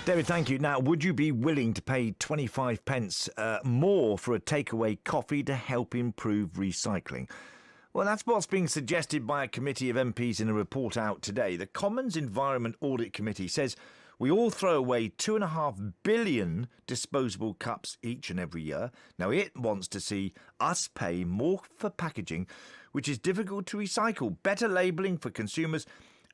David, thank you. Now, would you be willing to pay 25 pence more for a takeaway coffee to help improve recycling? Well, that's what's being suggested by a committee of MPs in a report out today. The Commons Environment Audit Committee says we all throw away 2.5 billion disposable cups each and every year. Now, it wants to see us pay more for packaging, which is difficult to recycle, better labelling for consumers,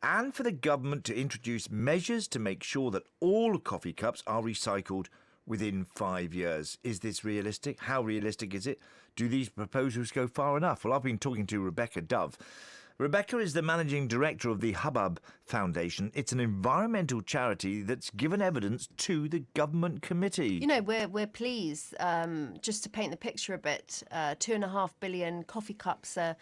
and for the government to introduce measures to make sure that all coffee cups are recycled within 5 years. Is this realistic? How realistic is it? Do these proposals go far enough? Well, I've been talking to Rebecca Dove. Rebecca is the managing director of the Hubbub Foundation. It's an environmental charity that's given evidence to the government committee. You know, we're pleased, just to paint the picture a bit, 2.5 billion coffee cups are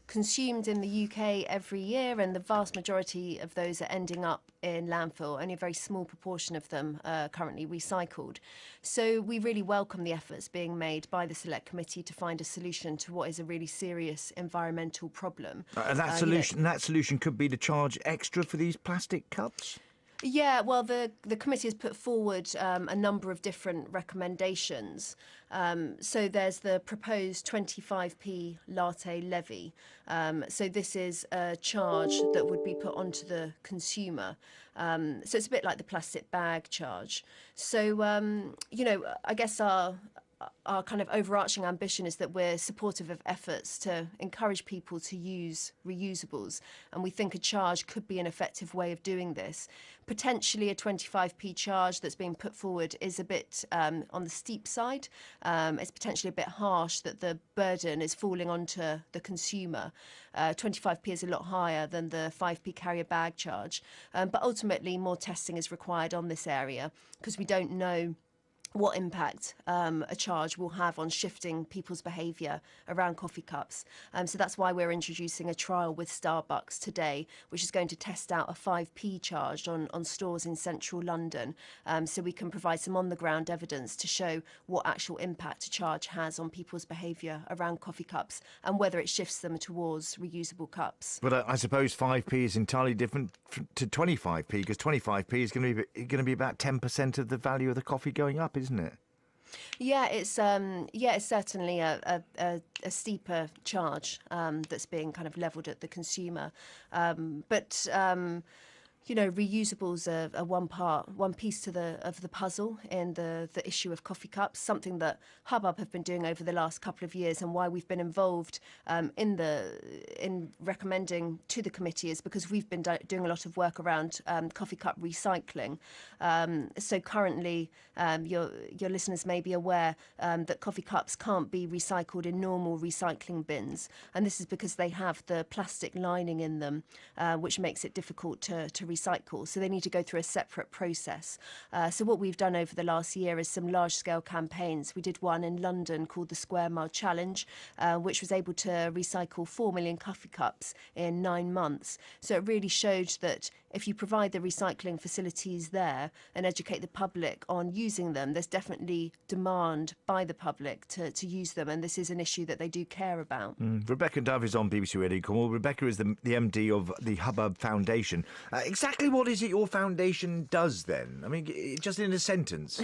consumed in the UK every year, and the vast majority of those are ending up in landfill. Only a very small proportion of them are currently recycled. So we really welcome the efforts being made by the Select Committee to find a solution to what is a really serious environmental problem. And that solution could be to charge extra for these plastic cups? Yeah, well, the committee has put forward a number of different recommendations. So there's the proposed 25p latte levy. So this is a charge that would be put onto the consumer. So it's a bit like the plastic bag charge. So, I guess our kind of overarching ambition is that we're supportive of efforts to encourage people to use reusables, and we think a charge could be an effective way of doing this. Potentially a 25p charge that's being put forward is a bit on the steep side. It's potentially a bit harsh that the burden is falling onto the consumer. 25p is a lot higher than the 5p carrier bag charge, but ultimately more testing is required on this area because we don't know what impact a charge will have on shifting people's behaviour around coffee cups. So that's why we're introducing a trial with Starbucks today, which is going to test out a 5p charge on stores in central London, so we can provide some on-the-ground evidence to show what actual impact a charge has on people's behaviour around coffee cups and whether it shifts them towards reusable cups. But I suppose 5p is entirely different to 25p, because 25p is going to be about 10% of the value of the coffee going up, isn't it? Yeah, it's certainly a steeper charge that's being kind of levelled at the consumer, but reusables are one piece of the puzzle in the issue of coffee cups. Something that Hubbub have been doing over the last couple of years, and why we've been involved in recommending to the committee is because we've been doing a lot of work around coffee cup recycling. So currently, your listeners may be aware that coffee cups can't be recycled in normal recycling bins, and this is because they have the plastic lining in them, which makes it difficult to recycle. So they need to go through a separate process. So what we've done over the last year is some large-scale campaigns. We did one in London called the Square Mile Challenge, which was able to recycle 4 million coffee cups in 9 months. So it really showed that if you provide the recycling facilities there and educate the public on using them, there's definitely demand by the public to use them, and this is an issue that they do care about. Rebecca Dove is on BBC Radio Cornwall. Rebecca is the MD of the Hubbub Foundation. Exactly what is it your foundation does then? I mean, just in a sentence.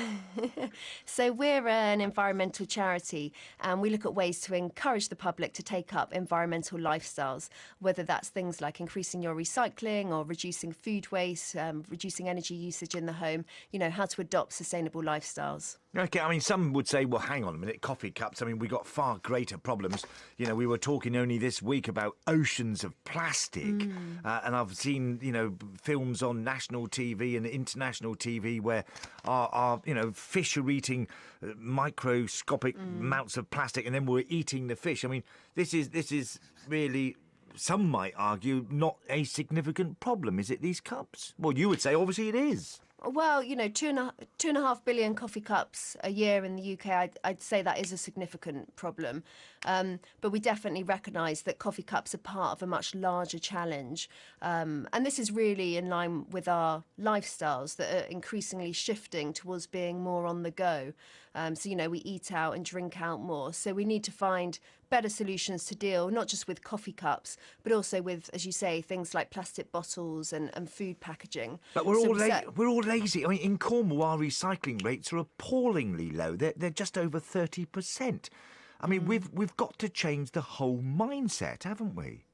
So we're an environmental charity, and we look at ways to encourage the public to take up environmental lifestyles, whether that's things like increasing your recycling or reducing food waste, reducing energy usage in the home, how to adopt sustainable lifestyles. Okay, I mean, some would say, well, hang on a minute, coffee cups, I mean, we got far greater problems. We were talking only this week about oceans of plastic, and I've seen, films on national TV and international TV where our fish are eating microscopic amounts of plastic, and then we're eating the fish. I mean, this is really, some might argue, not a significant problem, is it, these cups? Well, you would say, obviously, it is. Well, 2.5 billion coffee cups a year in the UK, I'd say that is a significant problem. But we definitely recognise that coffee cups are part of a much larger challenge. And this is really in line with our lifestyles that are increasingly shifting towards being more on the go. So we eat out and drink out more. So we need to find better solutions to deal not just with coffee cups, but also with, as you say, things like plastic bottles and food packaging. But we're all lazy. I mean, in Cornwall, our recycling rates are appallingly low. They're just over 30%. I mean, we've got to change the whole mindset, haven't we?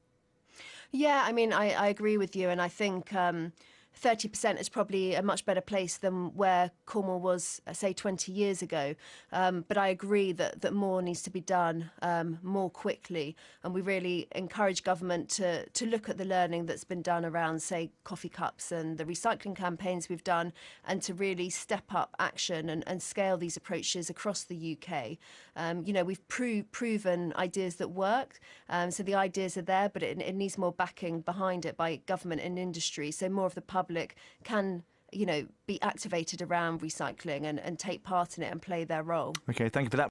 Yeah, I mean, I agree with you, and I think 30% is probably a much better place than where Cornwall was, say, 20 years ago. But I agree that more needs to be done more quickly. And we really encourage government to look at the learning that's been done around, say, coffee cups and the recycling campaigns we've done, and to really step up action and scale these approaches across the UK. We've proven ideas that work. So the ideas are there, but it needs more backing behind it by government and industry. So more of the public can, be activated around recycling and take part in it and play their role. OK, thank you for that.